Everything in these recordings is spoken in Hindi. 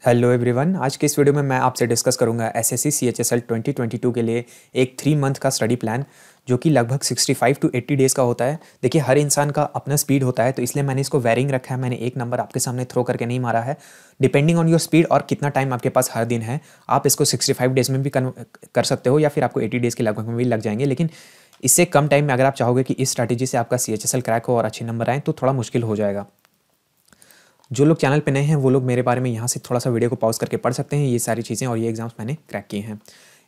हेलो एवरीवन, आज के इस वीडियो में मैं आपसे डिस्कस करूंगा एसएससी सीएचएसएल 2022 के लिए एक 3 मंथ का स्टडी प्लान जो कि लगभग 65 टू 80 डेज़ का होता है। देखिए, हर इंसान का अपना स्पीड होता है, तो इसलिए मैंने इसको वेरिंग रखा है। मैंने एक नंबर आपके सामने थ्रो करके नहीं मारा है। डिपेंडिंग ऑन योर स्पीड और कितना टाइम आपके पास हर दिन है, आप इसको 65 डेज़ में भी कर सकते हो या फिर आपको 80 डेज़ के लगभग में भी लग जाएंगे। लेकिन इससे कम टाइम में अगर आप चाहोगे कि इस स्ट्रैटेजी से आपका सीएचएसएल क्रैक हो और अच्छे नंबर आए, तो थोड़ा मुश्किल हो जाएगा। जो लोग चैनल पे नए हैं वो लोग मेरे बारे में यहाँ से थोड़ा सा वीडियो को पॉज करके पढ़ सकते हैं ये सारी चीज़ें, और ये एग्जाम्स मैंने क्रैक किए हैं।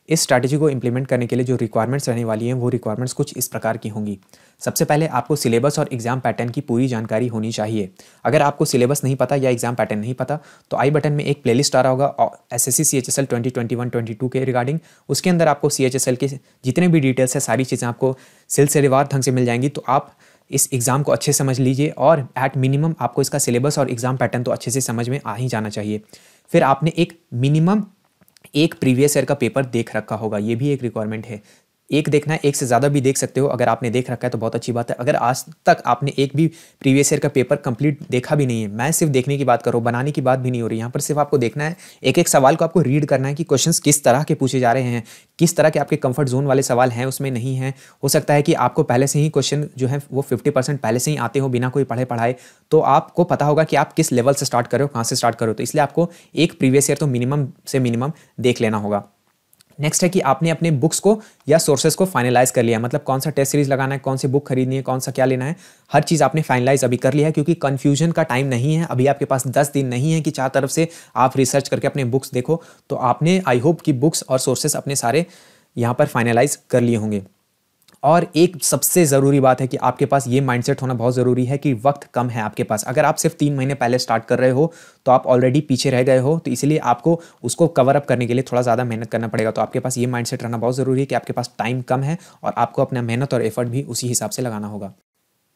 इस स्ट्रैटेजी को इंप्लीमेंट करने के लिए जो रिक्वायरमेंट्स रहने वाली हैं वो रिक्वायरमेंट्स कुछ इस प्रकार की होंगी। सबसे पहले आपको सिलेबस और एग्जाम पैटर्न की पूरी जानकारी होनी चाहिए। अगर आपको सिलेबस नहीं पता या एग्जाम पैटर्न नहीं पता तो आई बटन में एक प्लेलिस्ट आ रहा होगा एसएससी सीएचएसएल 2021-22 के रिगार्डिंग। उसके अंदर आपको सीएचएसएल के जितने भी डिटेल्स है सारी चीज़ें आपको सिलसिलेवार ढंग से मिल जाएंगी। तो आप इस एग्ज़ाम को अच्छे से समझ लीजिए, और एट मिनिमम आपको इसका सिलेबस और एग्ज़ाम पैटर्न तो अच्छे से समझ में आ ही जाना चाहिए। फिर आपने एक मिनिमम एक प्रीवियस ईयर का पेपर देख रखा होगा, ये भी एक रिक्वायरमेंट है। एक देखना है, एक से ज़्यादा भी देख सकते हो। अगर आपने देख रखा है तो बहुत अच्छी बात है। अगर आज तक आपने एक भी प्रीवियस ईयर का पेपर कंप्लीट देखा भी नहीं है, मैं सिर्फ देखने की बात कर रहा हूँ, बनाने की बात भी नहीं हो रही। यहाँ पर सिर्फ आपको देखना है, एक एक सवाल को आपको रीड करना है कि क्वेश्चंस किस तरह के पूछे जा रहे हैं, किस तरह के आपके कंफर्ट जोन वाले सवाल हैं उसमें नहीं है। हो सकता है कि आपको पहले से ही क्वेश्चन जो है वो 50% पहले से ही आते हो बिना कोई पढ़े पढ़ाए, तो आपको पता होगा कि आप किस लेवल से स्टार्ट कर रहे हो, कहाँ से स्टार्ट कर रहे हो। तो इसलिए आपको एक प्रीवियस ईयर तो मिनिमम से मिनिमम देख लेना होगा। नेक्स्ट है कि आपने अपने बुक्स को या सोर्सेज को फाइनलाइज कर लिया, मतलब कौन सा टेस्ट सीरीज लगाना है, कौन सी बुक खरीदनी है, कौन सा क्या लेना है, हर चीज़ आपने फाइनलाइज अभी कर लिया है। क्योंकि कन्फ्यूजन का टाइम नहीं है, अभी आपके पास 10 दिन नहीं है कि चार तरफ से आप रिसर्च करके अपने बुक्स देखो। तो आपने आई होप कि बुक्स और सोर्सेज अपने सारे यहाँ पर फाइनलाइज कर लिए होंगे। और एक सबसे ज़रूरी बात है कि आपके पास ये माइंडसेट होना बहुत ज़रूरी है कि वक्त कम है आपके पास। अगर आप सिर्फ 3 महीने पहले स्टार्ट कर रहे हो तो आप ऑलरेडी पीछे रह गए हो, तो इसलिए आपको उसको कवर अप करने के लिए थोड़ा ज़्यादा मेहनत करना पड़ेगा। तो आपके पास ये माइंडसेट रहना बहुत ज़रूरी है कि आपके पास टाइम कम है और आपको अपना मेहनत और एफर्ट भी उसी हिसाब से लगाना होगा।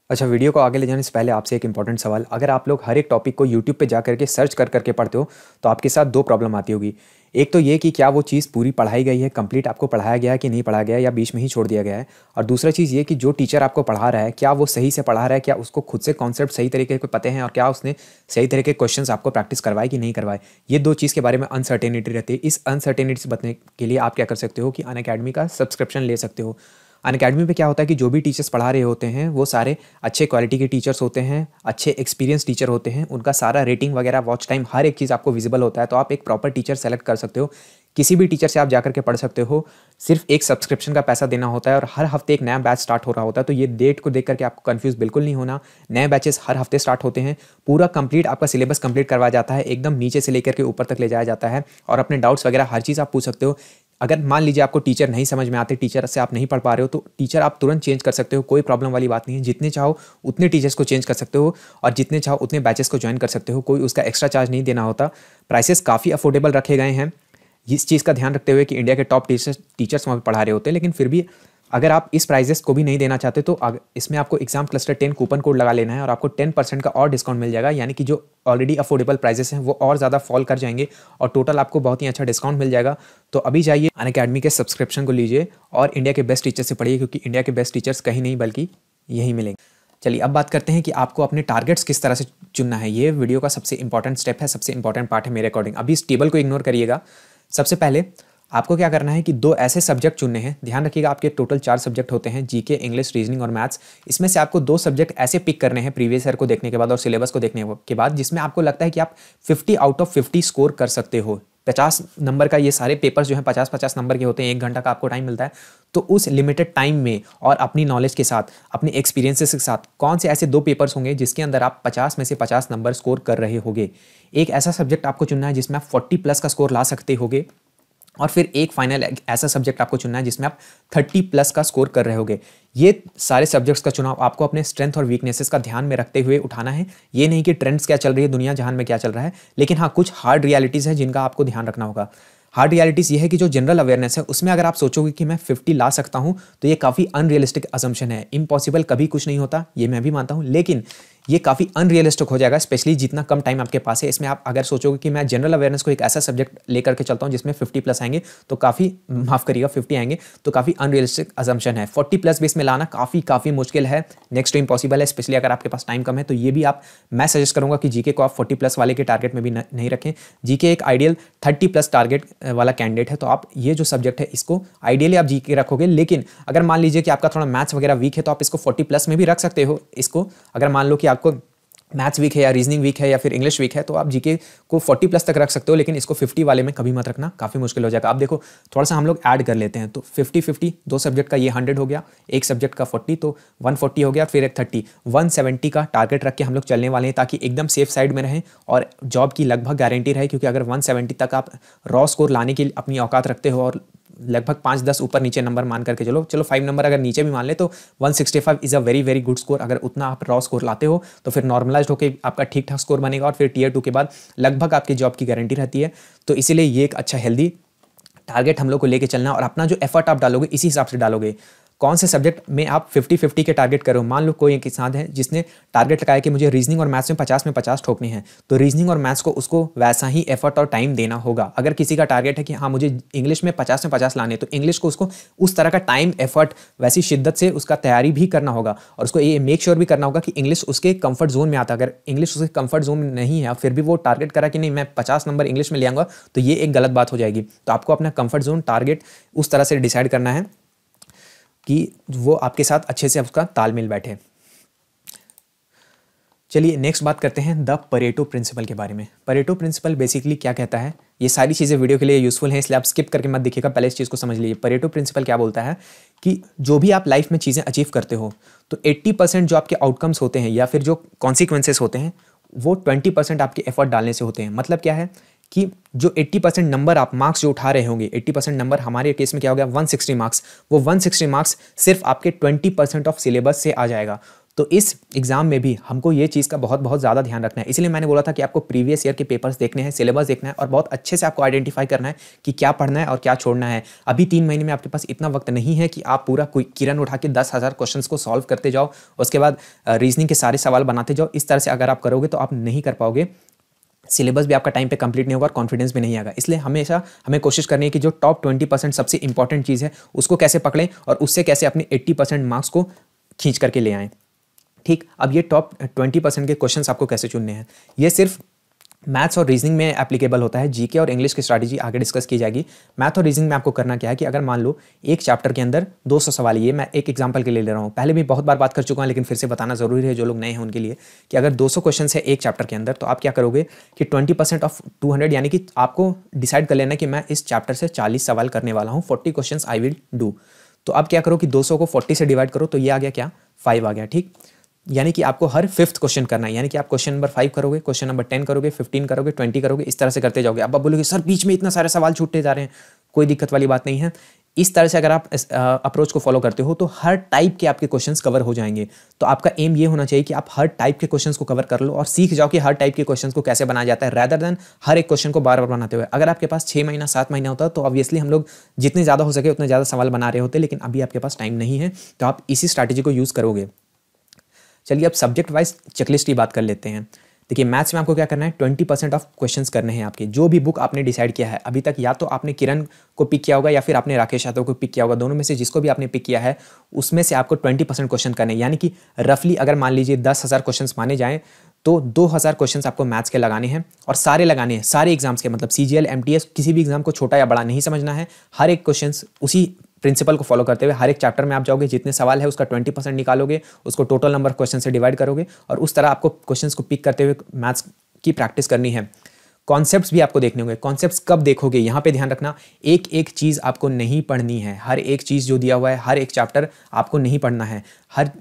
अच्छा, वीडियो को आगे ले जाने से पहले आपसे एक इंपॉर्टेंट सवाल। अगर आप लोग हर एक टॉपिक को यूट्यूब पे जा करके सर्च कर करके पढ़ते हो तो आपके साथ दो प्रॉब्लम आती होगी। एक तो ये कि क्या वो चीज़ पूरी पढ़ाई गई है, कंप्लीट आपको पढ़ाया गया है कि नहीं पढ़ाया गया है, या बीच में ही छोड़ दिया गया है। और दूसरा चीज़ ये कि जो टीचर आपको पढ़ा रहा है क्या वो सही से पढ़ा रहा है, क्या उसको खुद से कॉन्सेप्ट सही तरीके के पते हैं, और क्या उसने सही तरह के क्वेश्चंस आपको प्रैक्टिस करवाए कि नहीं करवाए। ये दो चीज़ के बारे में अनसर्टेनिटी रहती है। इस अनसर्टेनिटी से बचने के लिए आप क्या कर सकते हो कि अनअकैडमी का सब्सक्रिप्शन ले सकते हो। अनअकैडमी पे क्या होता है कि जो भी टीचर्स पढ़ा रहे होते हैं वो सारे अच्छे क्वालिटी के टीचर्स होते हैं, अच्छे एक्सपीरियंस टीचर होते हैं। उनका सारा रेटिंग वगैरह, वॉच टाइम, हर एक चीज़ आपको विजिबल होता है। तो आप एक प्रॉपर टीचर सेलेक्ट कर सकते हो। किसी भी टीचर से आप जाकर के पढ़ सकते हो। सिर्फ एक सब्सक्रिप्शन का पैसा देना होता है और हर हफ्ते एक नया बैच स्टार्ट हो रहा होता है। तो ये डेट को देख करके आपको कंफ्यूज बिल्कुल नहीं होना। नए बैचेस हर हफ्ते स्टार्ट होते हैं। पूरा कंप्लीट आपका सिलेबस कंप्लीट करवाया जाता है, एकदम नीचे से लेकर के ऊपर तक ले जाया जाता है। और अपने डाउट्स वगैरह हर चीज़ आप पूछ सकते हो। अगर मान लीजिए आपको टीचर नहीं समझ में आते, टीचर से आप नहीं पढ़ पा रहे हो, तो टीचर आप तुरंत चेंज कर सकते हो। कोई प्रॉब्लम वाली बात नहीं है। जितने चाहो उतने टीचर्स को चेंज कर सकते हो और जितने चाहो उतने बैचेस को ज्वाइन कर सकते हो। कोई उसका एक्स्ट्रा चार्ज नहीं देना होता। प्राइसेस काफ़ी अफोर्डेबल रखे गए हैं, इस चीज़ का ध्यान रखते हुए कि इंडिया के टॉप टीचर्स वहाँ पर पढ़ा रहे होते हैं। लेकिन फिर भी अगर आप इस प्राइजेस को भी नहीं देना चाहते तो इसमें आपको एग्जाम क्लस्टर 10 कूपन कोड लगा लेना है और आपको 10% का और डिस्काउंट मिल जाएगा। यानी कि जो ऑलरेडी अफोर्डेबल प्राइजेस हैं वो और ज़्यादा फॉल कर जाएंगे और टोटल आपको बहुत ही अच्छा डिस्काउंट मिल जाएगा। तो अभी जाइए अनअकैडमी के सब्सक्रिप्शन को लीजिए और इंडिया के बेस्ट टीचर से पढ़िए, क्योंकि इंडिया के बेस्ट टीचर्स कहीं नहीं बल्कि यहीं मिलेंगे। चलिए अब बात करते हैं कि आपको अपने टारगेट्स किस तरह से चुनना है। ये वीडियो का सबसे इंपॉर्टेंट स्टेप है, सबसे इंपॉर्टेंट पार्ट है मेरे अकॉर्डिंग। अभी इस टेबल को इग्नोर करिएगा। सबसे पहले आपको क्या करना है कि दो ऐसे सब्जेक्ट चुनने हैं। ध्यान रखिएगा, आपके टोटल 4 सब्जेक्ट होते हैं, जीके, इंग्लिश, रीजनिंग और मैथ्स। इसमें से आपको 2 सब्जेक्ट ऐसे पिक करने हैं प्रीवियस ईयर को देखने के बाद और सिलेबस को देखने के बाद, जिसमें आपको लगता है कि आप 50 आउट ऑफ 50 स्कोर कर सकते हो। 50 नंबर का ये सारे पेपर्स जो हैं 50-50 नंबर के होते हैं। 1 घंटा का आपको टाइम मिलता है। तो उस लिमिटेड टाइम में और अपनी नॉलेज के साथ, अपने एक्सपीरियंसेस के साथ, कौन से ऐसे 2 पेपर्स होंगे जिसके अंदर आप 50 में से 50 नंबर स्कोर कर रहे होगे। एक ऐसा सब्जेक्ट आपको चुनना है जिसमें आप 40+ का स्कोर ला सकते होगे, और फिर एक फाइनल ऐसा सब्जेक्ट आपको चुनना है जिसमें आप 30+ का स्कोर कर रहे होगे। ये सारे सब्जेक्ट्स का चुनाव आपको अपने स्ट्रेंथ और वीकनेसेस का ध्यान में रखते हुए उठाना है। ये नहीं कि ट्रेंड्स क्या चल रही है, दुनिया जहान में क्या चल रहा है, लेकिन हाँ कुछ हार्ड रियलिटीज़ है जिनका आपको ध्यान रखना होगा। हार्ड रियलिटीज़ ये है कि जो जनरल अवेयरनेस है उसमें अगर आप सोचोगे कि मैं 50 ला सकता हूँ तो ये काफ़ी अनरियलिस्टिक असम्पशन है। इम्पॉसिबल कभी कुछ नहीं होता, ये मैं भी मानता हूँ। लेकिन ये काफ़ी अनरियलिस्टिक हो जाएगा, स्पेशली जितना कम टाइम आपके पास है। इसमें आप अगर सोचोगे कि मैं जनरल अवेयरनेस को एक ऐसा सब्जेक्ट लेकर के चलता हूँ जिसमें 50+ आएंगे, तो काफ़ी, माफ़ करिएगा 50 आएंगे, तो काफ़ी अनरियलिस्टिक असम्पशन है। 40+ भी इसमें लाना काफ़ी मुश्किल है, नेक्स्ट टू इम्पॉसिबल है, स्पेशली अगर आपके पास टाइम कम है। तो ये भी मैं सजेस्ट करूँगा कि जीके को आप 40+ वाले के टारगेट में भी नहीं रखें। जीके एक आइडियल 30+ टारगेट वाला कैंडिडेट है, तो आप ये जो सब्जेक्ट है इसको आइडियली आप जीके रखोगे। लेकिन अगर मान लीजिए कि आपका थोड़ा मैथ्स वगैरह वीक है, तो आप इसको 40+ में भी रख सकते हो। इसको अगर मान लो कि आपको मैथ्स वीक है या रीजनिंग वीक है या फिर इंग्लिश वीक है, तो आप जीके को 40+ तक रख सकते हो, लेकिन इसको 50 वाले में कभी मत रखना, काफ़ी मुश्किल हो जाएगा। आप देखो थोड़ा सा हम लोग ऐड कर लेते हैं, तो 50-50 दो सब्जेक्ट का ये 100 हो गया, एक सब्जेक्ट का 40, तो 140 हो गया, फिर एक 30, 170 का टारगेट रख के हम लोग चलने वाले हैं, ताकि एकदम सेफ साइड में रहें और जॉब की लगभग गारंटी रहे। क्योंकि अगर 170 तक आप रॉ स्कोर लाने की अपनी औकात रखते हो और लगभग 5-10 ऊपर नीचे नंबर मान करके चलो 5 नंबर अगर नीचे भी मान ले, तो 165 is a very good score. अगर उतना आप रॉ स्कोर लाते हो तो फिर नॉर्मलाइज्ड होकर आपका ठीक ठाक स्कोर बनेगा, और फिर टियर 2 के बाद लगभग आपकी जॉब की गारंटी रहती है। तो इसीलिए ये एक अच्छा हेल्दी टारगेट हम लोग को लेके चलना, और अपना जो एफर्ट आप डालोगे इसी हिसाब से डालोगे। कौन से सब्जेक्ट में आप 50-50 के टारगेट करो। मान लो कोई एक किसान है जिसने टारगेट लगाया कि मुझे रीजनिंग और मैथ्स में 50 ठोकने हैं, तो रीजनिंग और मैथ्स को उसको वैसा ही एफर्ट और टाइम देना होगा। अगर किसी का टारगेट है कि हाँ मुझे इंग्लिश में 50 लाने, तो इंग्लिश को उसको उस तरह का टाइम, एफर्ट, वैसी शिद्दत से उसका तैयारी भी करना होगा, और उसको ये मेक श्योर भी करना होगा कि इंग्लिश उसके कंफर्ट जोन में आता। अगर इंग्लिश उसके कंफर्ट जोन में नहीं है, फिर भी वो टारगेट करा कि नहीं मैं 50 नंबर इंग्लिश में ले आऊँगा, तो ये एक गलत बात हो जाएगी। तो आपको अपना कंफर्ट जोन टारगेट उस तरह से डिसाइड करना है कि वो आपके साथ अच्छे से उसका तालमेल बैठे। चलिए नेक्स्ट बात करते हैं द परेटो प्रिंसिपल के बारे में। परेटो प्रिंसिपल बेसिकली क्या कहता है, ये सारी चीज़ें वीडियो के लिए यूजफुल हैं, इसलिए आप स्किप करके मत देखिएगा, पहले इस चीज़ को समझ लीजिए। परेटो प्रिंसिपल क्या बोलता है कि जो भी आप लाइफ में चीज़ें अचीव करते हो, तो 80% जो आपके आउटकम्स होते हैं या फिर जो कॉन्सिक्वेंसेस होते हैं, वो 20% आपके एफर्ट डालने से होते हैं। मतलब क्या है कि जो 80% नंबर आप मार्क्स जो उठा रहे होंगे, 80% नंबर हमारे केस में क्या हो गया 160 मार्क्स, वो 160 मार्क्स सिर्फ आपके 20% ऑफ सिलेबस से आ जाएगा। तो इस एग्जाम में भी हमको ये चीज़ का बहुत ज़्यादा ध्यान रखना है। इसलिए मैंने बोला था कि आपको प्रीवियस ईयर के पेपर्स देखने हैं, सिलेबस देखना है, और बहुत अच्छे से आपको आइडेंटिफाई करना है कि क्या पढ़ना है और क्या छोड़ना है। अभी 3 महीने में आपके पास इतना वक्त नहीं है कि आप पूरा कोई किरण उठा के 10,000 क्वेश्चंस को सॉल्व करते जाओ, उसके बाद रीजनिंग के सारे सवाल बनाते जाओ। इस तरह से अगर आप करोगे तो आप नहीं कर पाओगे, सिलेबस भी आपका टाइम पे कंप्लीट नहीं होगा और कॉन्फिडेंस भी नहीं आएगा। इसलिए हमेशा हमें कोशिश करनी है कि जो टॉप 20% सबसे इंपॉर्टेंट चीज़ है उसको कैसे पकड़ें और उससे कैसे अपने 80% मार्क्स को खींच करके ले आएँ। ठीक, अब ये टॉप 20% के क्वेश्चंस आपको कैसे चुनने हैं, ये सिर्फ मैथ्स और रीजनिंग में एप्लीकेबल होता है। जीके और इंग्लिश की स्ट्रैटेजी आगे डिस्कस की जाएगी। मैथ और रीजनिंग में आपको करना क्या है कि अगर मान लो एक चैप्टर के अंदर 200 सवाल, ये मैं एक एग्जांपल के लिए ले रहा हूँ, पहले भी बहुत बार बात कर चुका हूँ लेकिन फिर से बताना जरूरी है जो लोग नए हैं उनके लिए, कि अगर 200 क्वेश्चन है एक चैप्टर के अंदर, तो आप क्या करोगे कि 20% ऑफ 200, यानी कि आपको डिसाइड कर लेना कि मैं इस चैप्टर से 40 सवाल करने वाला हूँ, 40 क्वेश्चन आई विल डू। तो आप क्या करो कि 200 को 40 से डिवाइड करो, तो ये आ गया क्या 5 आ गया। ठीक, यानी कि आपको हर 5th क्वेश्चन करना है, यानी कि आप क्वेश्चन नंबर 5 करोगे, क्वेश्चन नंबर 10 करोगे, 15 करोगे, 20 करोगे, इस तरह से करते जाओगे। अब आप बोलोगे सर बीच में इतना सारे सवाल छूटते जा रहे हैं, कोई दिक्कत वाली बात नहीं है। इस तरह से अगर आप इस अप्रोच को फॉलो करते हो तो हर टाइप के आपके क्वेश्चंस कवर हो जाएंगे। तो आपका एम ये होना चाहिए कि आप हर टाइप के क्वेश्चंस को कवर कर लो और सीख जाओ कि हर टाइप के क्वेश्चंस को कैसे बनाया जाता है, रैदर देन हर एक क्वेश्चन को बार बार बनाते हुए। अगर आपके पास 6 महीना 7 महीना होता तो ऑब्वियसली हम लोग जितने ज़्यादा हो सके उतने ज़्यादा सवाल बना रहे होते, लेकिन अभी आपके पास टाइम नहीं है, तो आप इसी स्ट्रैटेजी को यूज़ करोगे। चलिए अब सब्जेक्ट वाइज चेकलिस्ट की बात कर लेते हैं। देखिए मैथ्स में आपको क्या करना है, 20% ऑफ क्वेश्चंस करने हैं आपके। जो भी बुक आपने डिसाइड किया है अभी तक, या तो आपने किरण को पिक किया होगा या फिर आपने राकेश यादव को पिक किया होगा, दोनों में से जिसको भी आपने पिक किया है उसमें से आपको 20% क्वेश्चन करने हैं। यानी कि रफली अगर मान लीजिए 10,000 क्वेश्चन माने जाएँ तो 2,000 क्वेश्चन आपको मैथ्स के लगाने हैं, और सारे लगाने हैं सारे एग्जाम्स के, मतलब CGL MTS किसी भी एग्जाम को छोटा या बड़ा नहीं समझना है। हर एक क्वेश्चन उसी प्रिंसिपल को फॉलो करते हुए हर एक चैप्टर में आप जाओगे, जितने सवाल है उसका 20% निकालोगे, उसको टोटल नंबर क्वेश्चन से डिवाइड करोगे, और उस तरह आपको क्वेश्चंस को पिक करते हुए मैथ्स की प्रैक्टिस करनी है। कॉन्सेप्ट्स भी आपको देखने होंगे। कॉन्सेप्ट्स कब देखोगे, यहाँ पे ध्यान रखना, एक एक चीज़ आपको नहीं पढ़नी है। हर एक चीज़ जो दिया हुआ है, हर एक चैप्टर आपको नहीं पढ़ना है। हर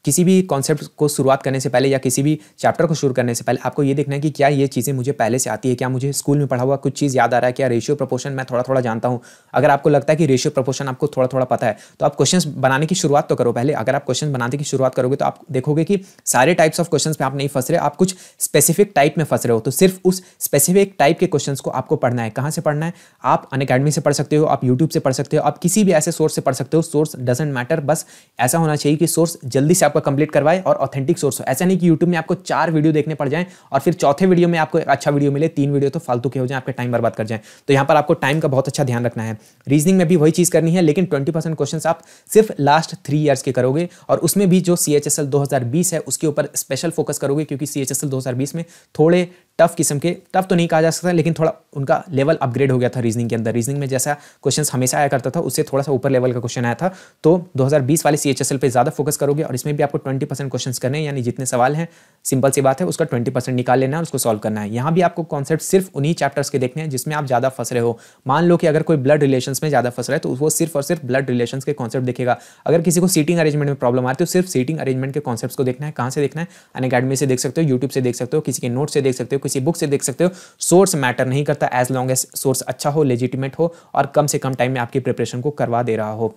किसी भी कॉन्सेप्ट को शुरुआत करने से पहले या किसी भी चैप्टर को शुरू करने से पहले आपको ये देखना है कि क्या ये चीज़ें मुझे पहले से आती है, क्या मुझे स्कूल में पढ़ा हुआ कुछ चीज़ याद आ रहा है, क्या रेशियो प्रोपोर्शन मैं थोड़ा थोड़ा जानता हूँ। अगर आपको लगता है कि रेशियो प्रोपोर्शन आपको थोड़ा थोड़ा पता है तो आप क्वेश्चंस बनाने की शुरुआत तो करो पहले। अगर आप क्वेश्चन बनाने की शुरुआत करोगे तो आप देखोगे कि सारे टाइप्स ऑफ क्वेश्चन पे आप नहीं फंस रहे, आप कुछ स्पेसिफिक टाइप में फंस रहे हो। तो सिर्फ उस स्पेसिफिक टाइप के क्वेश्चन को आपको पढ़ना है। कहाँ से पढ़ना है, आप अनअकैडमी से पढ़ सकते हो, आप यूट्यूब से पढ़ सकते हो, आप किसी भी ऐसे सोर्स से पढ़ सकते हो। सोर्स डजंट मैटर, बस ऐसा होना चाहिए कि सोर्स जल्दी से आपका कंप्लीट करवाए और ऑथेंटिक सोर्स हो। ऐसा नहीं कि यूट्यूब में आपको 4 वीडियो देखने पड़ जाएं और फिर चौथे वीडियो में आपको एक अच्छा वीडियो मिले, 3 वीडियो तो फालतू के हो जाए, आपके टाइम बर्बाद कर जाए। तो यहाँ पर आपको टाइम का बहुत अच्छा ध्यान रखना है। रीजनिंग में भी वही चीज़ करनी है, लेकिन 20% क्वेश्चन आप सिर्फ लास्ट 3 ईयर्स के करोगे और उसमें भी जो CHSL 2020 है उसके ऊपर स्पेशल फोकस करोगे, क्योंकि CHSL 2020 में थोड़े टफ किस्म के, टफ तो नहीं कहा जा सकता लेकिन थोड़ा उनका लेवल अपग्रेड हो गया था रीजनिंग के अंदर। रीजनिंग में जैसा क्वेश्चंस हमेशा आया करता था उससे थोड़ा सा ऊपर लेवल का क्वेश्चन आया था। तो 2020 वाले CHSL पे ज़्यादा फोकस करोगे और इसमें भी आपको 20% क्वेश्चंस करने हैं, यानी जितने सवाल हैं सिंपल सी बात है उसका 20% निकाल लेना है और उसको सॉल्व करना है। यहाँ भी आपको कॉन्सेप्ट सिर्फ उन्हीं चैप्टर्स के देखने हैं जिसमें आप ज़्यादा फंस रहे हो। मान लो कि अगर कोई ब्लड रिलेशंस में ज़्यादा फंस रहा है तो वो सिर्फ और सिर्फ ब्लड रिलेशंस के कॉन्सेप्ट देखेगा। अगर किसी को सीटिंग अरेंजमेंट में प्रॉब्लम आ रही है तो सिर्फ सीटिंग अरेंजमेंट के कॉन्सेप्ट्स को देखना है। कहाँ से देखना है? अनअकैडमी से देख सकते हो, यूट्यूब से देख सकते हो, किसी के नोट से देख सकते हो, किसी बुक से देख सकते हो। सोर्स मैटर नहीं करता एज लॉन्ग एज सोर्स अच्छा हो, लेजिटिमेट हो और कम से कम टाइम में आपकी प्रिपरेशन को करवा दे रहा हो।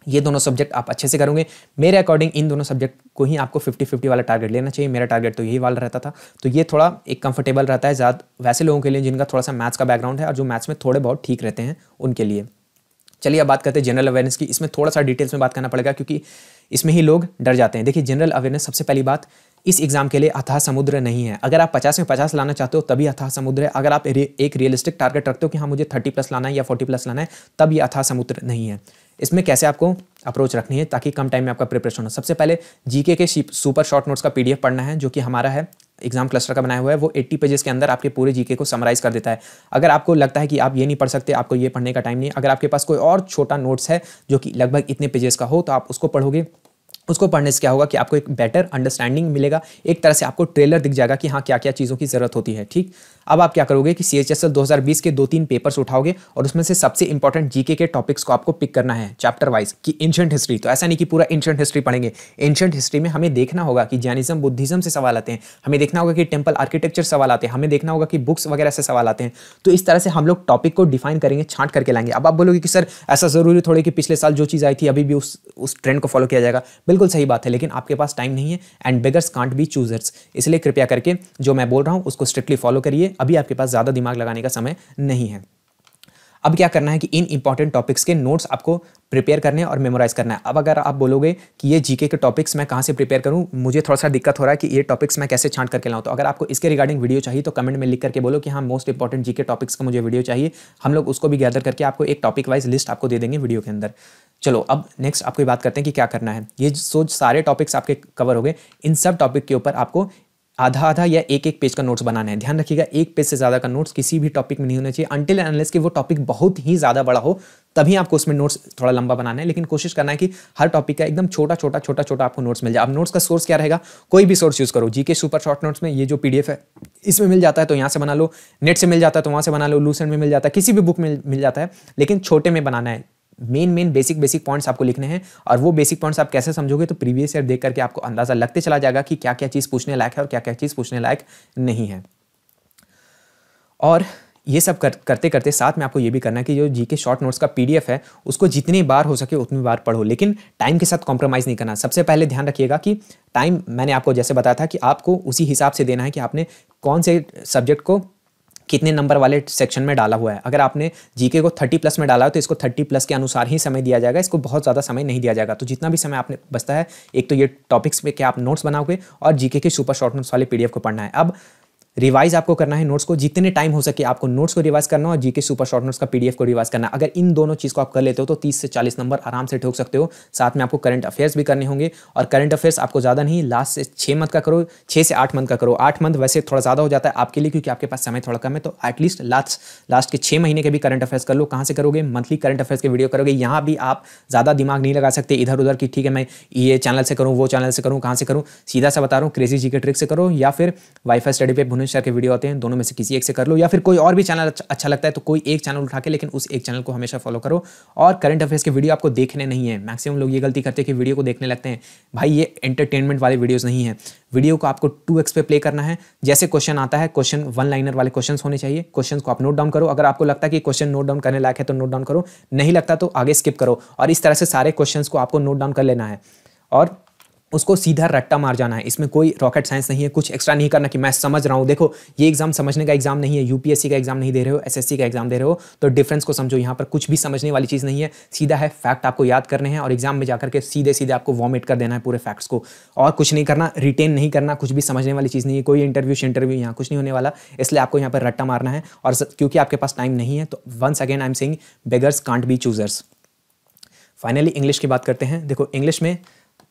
ये दोनों सब्जेक्ट आप अच्छे से करोगे। मेरे अकॉर्डिंग इन दोनों सब्जेक्ट को ही आपको 50-50 वाला टारगेट लेना चाहिए। मेरा टारगेट तो यही वाला रहता था, तो ये थोड़ा एक कंफर्टेबल रहता है ज़्यादा वैसे लोगों के लिए जिनका थोड़ा सा मैथ्स का बैकग्राउंड है और जो मैथ्स में थोड़े बहुत ठीक रहते हैं उनके लिए। चलिए अब बात करते हैं जनरल अवेयरनेस की। इसमें थोड़ा सा डिटेल्स में बात करना पड़ेगा क्योंकि इसमें ही लोग डर जाते हैं। देखिए जनरल अवेयरनेस, सबसे पहली बात, इस एग्जाम के लिए अथाह समुद्र नहीं है। अगर आप 50 में 50 लाना चाहते हो तभी अथाह समुद्र है। अगर आप एक रियलिस्टिक टारगेट रखते हो कि हाँ मुझे 30+ लाना है या 40+ लाना है, तब ये अथाह समुद्र नहीं है। इसमें कैसे आपको अप्रोच रखनी है ताकि कम टाइम में आपका प्रिपरेशन हो? सबसे पहले जीके के सुपर शॉर्ट नोट्स का PDF पढ़ना है जो कि हमारा है, एग्जाम क्लस्टर का बनाया हुआ है। वो 80 पेजेस के अंदर आपके पूरे जीके को समराइज कर देता है। अगर आपको लगता है कि आप ये नहीं पढ़ सकते, आपको ये पढ़ने का टाइम नहीं, अगर आपके पास कोई और छोटा नोट्स है जो कि लगभग इतने पेजेस का हो तो आप उसको पढ़ोगे। उसको पढ़ने से क्या होगा कि आपको एक बेटर अंडरस्टैंडिंग मिलेगा, एक तरह से आपको ट्रेलर दिख जाएगा कि हाँ क्या क्या चीज़ों की ज़रूरत होती है। ठीक, अब आप क्या करोगे कि CHSL 2020 के 2-3 पेपर्स उठाओगे और उसमें से सबसे इंपॉर्टेंट जीके के टॉपिक्स को आपको पिक करना है चैप्टर वाइज। कि एंशिएंट हिस्ट्री, तो ऐसा नहीं कि पूरा एंशिएंट हिस्ट्री पढ़ेंगे। एंशिएंट हिस्ट्री में हमें देखना होगा कि जैनिज्म बुद्धिज्म से सवाल आते हैं, हमें देखना होगा कि टेम्पल आर्किटेक्चर सवाल आते हैं, हमें देखना होगा कि बुक्स वगैरह से सवाल आते हैं। तो इस तरह से हम लोग टॉपिक को डिफाइन करेंगे, छांट करके लाएंगे। अब आप बोलोगे कि सर ऐसा ज़रूरी थोड़ी कि पिछले साल जो चीज़ आई थी अभी भी उस ट्रेंड को फॉलो किया जाएगा। बिल्कुल सही बात है, लेकिन आपके पास टाइम नहीं है and beggars can't be choosers. इसलिए कृपया करके जो मैं बोल रहा हूं उसको स्ट्रिक्टली फॉलो करिए। अभी आपके पास ज़्यादा दिमाग लगाने का समय नहीं है। अब क्या करना है कि इन इंपॉर्टेंट टॉपिक्स के नोट्स आपको प्रिपेयर करने और मेमोराइज करना है। अब अगर आप बोलोगे कि ये जीके के टॉपिक्स मैं कहाँ से प्रिपेयर करूँ, मुझे थोड़ा सा दिक्कत हो रहा है कि ये टॉपिक्स मैं कैसे छांट करके लाऊं, तो अगर आपको इसके रिगार्डिंग वीडियो चाहिए तो कमेंट में लिख करके बोलो कि हाँ मोस्ट इंपॉर्टेंट जीके टॉपिक्स का मुझे वीडियो चाहिए। हम लोग उसको भी गैदर करके आपको एक टॉपिक वाइज लिस्ट आपको दे देंगे वीडियो के अंदर। चलो अब नेक्स्ट आपको बात करते हैं कि क्या करना है। ये सारे टॉपिक्स आपके कवर हो गए। इन सब टॉपिक के ऊपर आपको आधा आधा या एक पेज का नोट्स बनाना है। ध्यान रखिएगा 1 पेज से ज़्यादा का नोट्स किसी भी टॉपिक में नहीं होना चाहिए अनटिल एंड अनलेस कि वो टॉपिक बहुत ही ज़्यादा बड़ा हो, तभी आपको उसमें नोट्स थोड़ा लंबा बनाना है। लेकिन कोशिश करना है कि हर टॉपिक का एकदम छोटा छोटा आपको नोट्स मिल जाए। अब नोट्स का सोर्स क्या रहेगा? कोई भी सोर्स यूज़ करो। जीके सुपर शॉर्ट नोट्स में ये जो PDF है इसमें मिल जाता है तो यहाँ से बना लो, नेट से मिल जाता है तो वहाँ से बना लो, लूसेंट में मिल जाता है, किसी भी बुक में मिल जाता है, लेकिन छोटे में बनाना है। मेन बेसिक पॉइंट्स आपको लिखने हैं और वो बेसिक पॉइंट्स आप कैसे समझोगे तो प्रीवियस ईयर देख करके आपको अंदाजा लगते चला जाएगा कि क्या क्या चीज़ पूछने लायक है और क्या क्या चीज़ पूछने लायक नहीं है। और ये सब करते करते साथ में आपको ये भी करना है कि जो जीके शॉर्ट नोट्स का PDF है उसको जितनी बार हो सके उतनी बार पढ़ो, लेकिन टाइम के साथ कॉम्प्रोमाइज़ नहीं करना। सबसे पहले ध्यान रखिएगा कि टाइम मैंने आपको जैसे बताया था कि आपको उसी हिसाब से देना है कि आपने कौन से सब्जेक्ट को कितने नंबर वाले सेक्शन में डाला हुआ है। अगर आपने जीके को 30+ में डाला है तो इसको 30+ के अनुसार ही समय दिया जाएगा, इसको बहुत ज़्यादा समय नहीं दिया जाएगा। तो जितना भी समय आपने बचता है, एक तो ये टॉपिक्स पे क्या आप नोट्स बनाओगे और जीके के सुपर शॉर्ट नोट्स वाले PDF को पढ़ना है। अब रिवाइज आपको करना है नोट्स को, जितने टाइम हो सके आपको नोट्स को रिवाइज करना और जीके सुपर शॉर्ट नोट्स का PDF को रिवाइज करना। अगर इन दोनों चीज़ को आप कर लेते हो तो 30 से 40 नंबर आराम से ठोक सकते हो। साथ में आपको करंट अफेयर्स भी करने होंगे और करंट अफेयर्स आपको ज़्यादा नहीं, लास्ट से 6 मंथ का करो, 6 से 8 मंथ का करो। 8 मंथ वैसे थोड़ा ज़्यादा हो जाता है आपके लिए क्योंकि आपके पास समय थोड़ा कम है, तो एटलीस्ट लास्ट के 6 महीने के भी करंट अफेयर्स कर लो। कहाँ से करोगे? मंथली करंट अफेयर्स के वीडियो करोगे। यहाँ भी आप ज़्यादा दिमाग नहीं लगा सकते इधर उधर कि ठीक है मैं ये चैनल से करूँ, वो चैनल से करूँ, कहाँ से करूँ। सीधा सा बता रहा हूँ, क्रेजी जीके ट्रिक से करो या फिर वाईफाई स्टडी पे भुवनेश सर के वीडियो आते हैं, दोनों में से किसी एक से कर लो, या फिर कोई और भी चैनल अच्छा लगता है तो कोई एक चैनल उठा के, लेकिन उस एक चैनल को हमेशा फॉलो करो। और करंट अफेयर्स के वीडियो आपको देखने नहीं है। मैक्सिमम लोग ये गलती करते हैं कि वीडियो को देखने लगते हैं। भाई ये एंटरटेनमेंट वाले वीडियोस नहीं है। वीडियो को आपको 2x पे प्ले करना है। जैसे क्वेश्चन आता है, क्वेश्चन 1 लाइनर वाले क्वेश्चन होने चाहिए। क्वेश्चन को आप नोट डाउन करो। अगर आपको लगता है कि क्वेश्चन नोट डाउन करने लायक है तो नोट डाउन करो, नहीं लगता तो आगे स्किप करो। और इस तरह से सारे क्वेश्चन को आपको नोट डाउन कर लेना है। और उसको सीधा रट्टा मार जाना है। इसमें कोई रॉकेट साइंस नहीं है, कुछ एक्स्ट्रा नहीं करना कि मैं समझ रहा हूँ। देखो ये एग्जाम समझने का एग्जाम नहीं है, यूपीएससी का एग्जाम नहीं दे रहे हो, एसएससी का एग्जाम दे रहे हो, तो डिफरेंस को समझो। यहाँ पर कुछ भी समझने वाली चीज़ नहीं है, सीधा है फैक्ट आपको याद करने हैं और एग्जाम में जाकर के सीधे सीधे आपको वॉमिट कर देना है पूरे फैक्ट्स को, और कुछ नहीं करना, रिटेन नहीं करना, कुछ भी समझने वाली चीज़ नहीं है, कोई इंटरव्यू यहाँ कुछ नहीं होने वाला। इसलिए आपको यहाँ पर रट्टा मारना है, और क्योंकि आपके पास टाइम नहीं है तो once again I am saying beggars can't be choosers. Finally English की बात करते हैं। देखो इंग्लिश में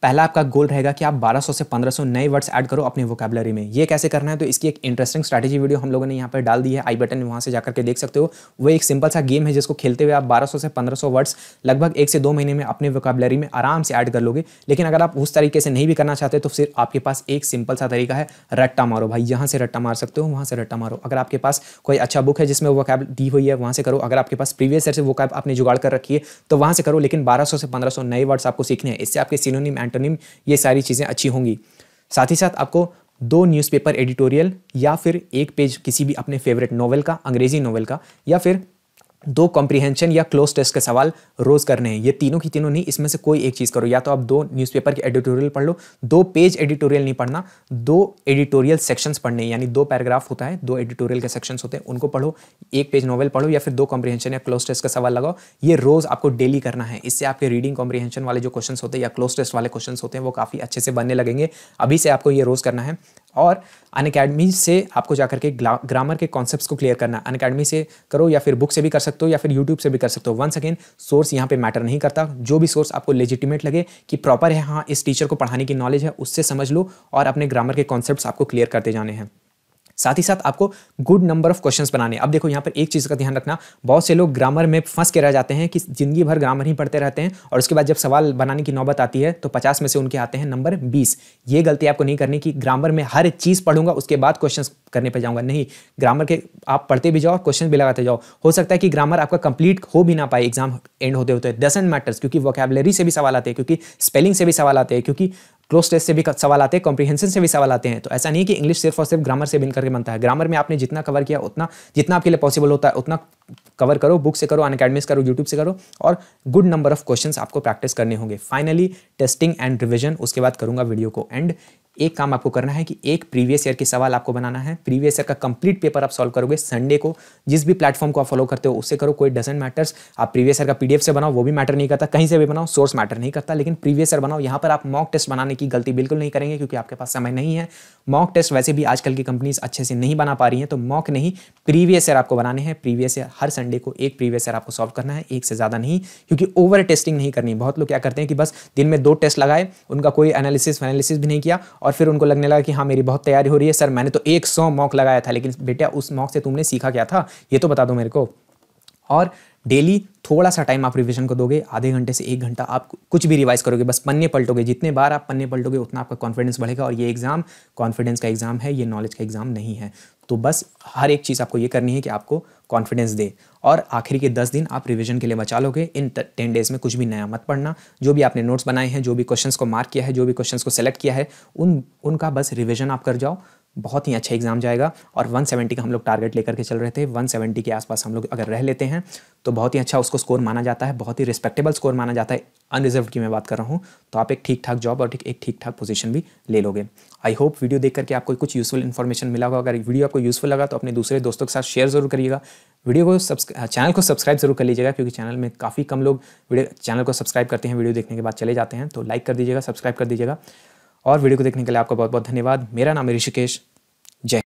पहला आपका गोल रहेगा कि आप 1200 से 1500 नए वर्ड्स ऐड करो अपने वोकैबुलरी में। ये कैसे करना है, तो इसकी एक इंटरेस्टिंग स्ट्रैटेजी वीडियो हम लोगों ने यहाँ पर डाल दी है, आई बटन में, वहाँ से जाकर के देख सकते हो। वो एक सिंपल सा गेम है जिसको खेलते हुए आप 1200 से 1500 वर्ड्स लगभग 1 से 2 महीने में अपने वोकैबुलरी में आराम से ऐड कर लोगे। लेकिन अगर आप उस तरीके से नहीं भी करना चाहते तो फिर आपके पास एक सिंपल सा तरीका है, रट्टा मारो भाई। यहाँ से रट्टा मार सकते हो, वहाँ से रट्टा मारो। अगर आपके पास कोई अच्छा बुक है जिसमें वोकैब दी हुई है, वहाँ से करो। अगर आपके पास प्रीवियस ईयर से वोकैब आपने जुगाड़ कर रखी है तो वहाँ से करो। लेकिन 1200 से 1500 नए वर्ड्स आपको सीखने हैं। इससे आपके सिनोनिम, एंटोनिम, ये सारी चीज़ें अच्छी होंगी। साथ ही साथ आपको 2 न्यूज़पेपर एडिटोरियल या फिर 1 पेज किसी भी अपने फेवरेट नॉवेल का, अंग्रेजी नॉवेल का, या फिर 2 कॉम्प्रिहेंशन या क्लोज टेस्ट के सवाल रोज करने हैं। ये तीनों की तीनों नहीं, इसमें से कोई एक चीज़ करो। या तो आप 2 न्यूज़पेपर के एडिटोरियल पढ़ लो, 2 पेज एडिटोरियल नहीं पढ़ना, 2 एडिटोरियल सेक्शंस पढ़ने, यानी 2 पैराग्राफ होता है, 2 एडिटोरियल के सेक्शंस होते हैं, उनको पढ़ो। 1 पेज नॉवेल पढ़ो या फिर 2 कॉम्प्रिहेंशन या क्लोज टेस्ट का सवाल लगाओ। ये रोज आपको डेली करना है। इससे आपके रीडिंग कॉम्प्रिहेंशन वाले जो क्वेश्चन होते हैं या क्लोज टेस्ट वाले क्वेश्चन होते हैं वो काफ़ी अच्छे से बनने लगेंगे। अभी से आपको ये रोज करना है। और अनअकैडमी से आपको जाकर के ग्रामर के कॉन्सेप्ट्स को क्लियर करना है। अनअकैडमी से करो या फिर बुक से भी कर सकते हो या फिर यूट्यूब से भी कर सकते हो। वंस अगेन सोर्स यहाँ पे मैटर नहीं करता। जो भी सोर्स आपको लेजिटिमेट लगे कि प्रॉपर है, हाँ इस टीचर को पढ़ाने की नॉलेज है, उससे समझ लो और अपने ग्रामर के कॉन्सेप्ट्स आपको क्लियर करते जाने हैं। साथ ही साथ आपको गुड नंबर ऑफ क्वेश्चंस बनाने। अब देखो यहाँ पर एक चीज़ का ध्यान रखना, बहुत से लोग ग्रामर में फंस के रह जाते हैं कि जिंदगी भर ग्रामर ही पढ़ते रहते हैं और उसके बाद जब सवाल बनाने की नौबत आती है तो 50 में से उनके आते हैं नंबर 20। ये गलती आपको नहीं करनी कि ग्रामर में हर चीज़ पढ़ूंगा उसके बाद क्वेश्चन करने पर जाऊंगा। नहीं, ग्रामर के आप पढ़ते भी जाओ, क्वेश्चन भी लगाते जाओ। हो सकता है कि ग्रामर आपका कंप्लीट हो भी ना पाए एग्जाम एंड होते होते, डजंट मैटर्स, क्योंकि वोकैबुलरी से भी सवाल आते हैं, क्योंकि स्पेलिंग से भी सवाल आते हैं, क्योंकि क्लोज टेस्ट से भी सवाल आते हैं, कॉम्प्रिहेंशन से भी सवाल आते हैं। तो ऐसा नहीं है कि इंग्लिश सिर्फ और सिर्फ ग्रामर से बिन करके बनता है। ग्रामर में आपने जितना कवर किया उतना, जितना आपके लिए पॉसिबल होता है उतना कवर करो। बुक से करो, अनअकैडमी से करो, यूट्यूब से करो, और गुड नंबर ऑफ क्वेश्चंस आपको प्रैक्टिस करने होंगे। फाइनली टेस्टिंग एंड रिविजन, उसके बाद करूंगा वीडियो को एंड। एक काम आपको करना है कि एक प्रीवियस ईयर के सवाल आपको बनाना है। प्रीवियस ईयर का कंप्लीट पेपर आप सॉल्व करोगे संडे को। जिस भी प्लेटफॉर्म को आप फॉलो करते हो उससे करो, कोई डजंट मैटर्स। आप प्रीवियस ईयर का पीडीएफ से बनाओ, वो भी मैटर नहीं करता, कहीं से भी बनाओ, सोर्स मैटर नहीं करता, लेकिन प्रीवियस ईयर बनाओ। यहाँ पर आप मॉक टेस्ट बनाने की गलती बिल्कुल नहीं करेंगे क्योंकि आपके पास समय नहीं है। मॉक टेस्ट वैसे भी आजकल की कंपनीज अच्छे से नहीं बना पा रही हैं, तो मॉक नहीं, प्रीवियस ईयर आपको बनाने हैं। प्रीवियस ईयर हर संडे को एक प्रीवियस ईयर आपको सॉल्व करना है, एक से ज़्यादा नहीं, क्योंकि ओवर टेस्टिंग नहीं करनी। बहुत लोग क्या करते हैं कि बस दिन में 2 टेस्ट लगाए, उनका कोई एनालिसिस भी नहीं किया और फिर उनको लगने लगा कि हाँ मेरी बहुत तैयारी हो रही है, सर मैंने तो 100 मॉक लगाया था। लेकिन बेटा उस मॉक से तुमने सीखा क्या था, ये तो बता दो मेरे को। और डेली थोड़ा सा टाइम आप रिवीजन को दोगे, आधे घंटे से 1 घंटा आप कुछ भी रिवाइज करोगे, बस पन्ने पलटोगे। जितने बार आप पन्ने पलटोगे उतना आपका कॉन्फिडेंस बढ़ेगा। और ये एग्जाम कॉन्फिडेंस का एग्जाम है, ये नॉलेज का एग्जाम नहीं है। तो बस हर एक चीज़ आपको ये करनी है कि आपको कॉन्फिडेंस दे, और आखिरी के 10 दिन आप रिवीजन के लिए बचा लोगे। इन 10 डेज में कुछ भी नया मत पढ़ना। जो भी आपने नोट्स बनाए हैं, जो भी क्वेश्चंस को मार्क किया है, जो भी क्वेश्चंस को सेलेक्ट किया है, उनका बस रिवीजन आप कर जाओ। बहुत ही अच्छा एग्जाम जाएगा। और 170 का हम लोग टारगेट लेकर के चल रहे थे। 170 के आसपास हम लोग अगर रह लेते हैं तो बहुत ही अच्छा उसको स्कोर माना जाता है, बहुत ही रिस्पेक्टेबल स्कोर माना जाता है। अनरिजर्व की मैं बात कर रहा हूँ, तो आप एक ठीक ठाक जॉब और एक ठीक ठाक पोजीशन भी ले लोगे। आई होप वीडियो देख करके आपको कुछ यूजफुल इन्फॉर्मेशन मिला होगा। अगर वीडियो आपको यूजफुल लगा तो अपने दूसरे दोस्तों के साथ शेयर जरूर करिएगा। वीडियो को चैनल को सब्सक्राइब जरूर कर लीजिएगा, क्योंकि चैनल में काफ़ी कम लोग चैनल को सब्सक्राइब करते हैं, वीडियो देखने के बाद चले जाते हैं। तो लाइक कर दीजिएगा, सब्सक्राइब कर दीजिएगा। और वीडियो को देखने के लिए आपका बहुत बहुत धन्यवाद। मेरा नाम है ऋषिकेश। जय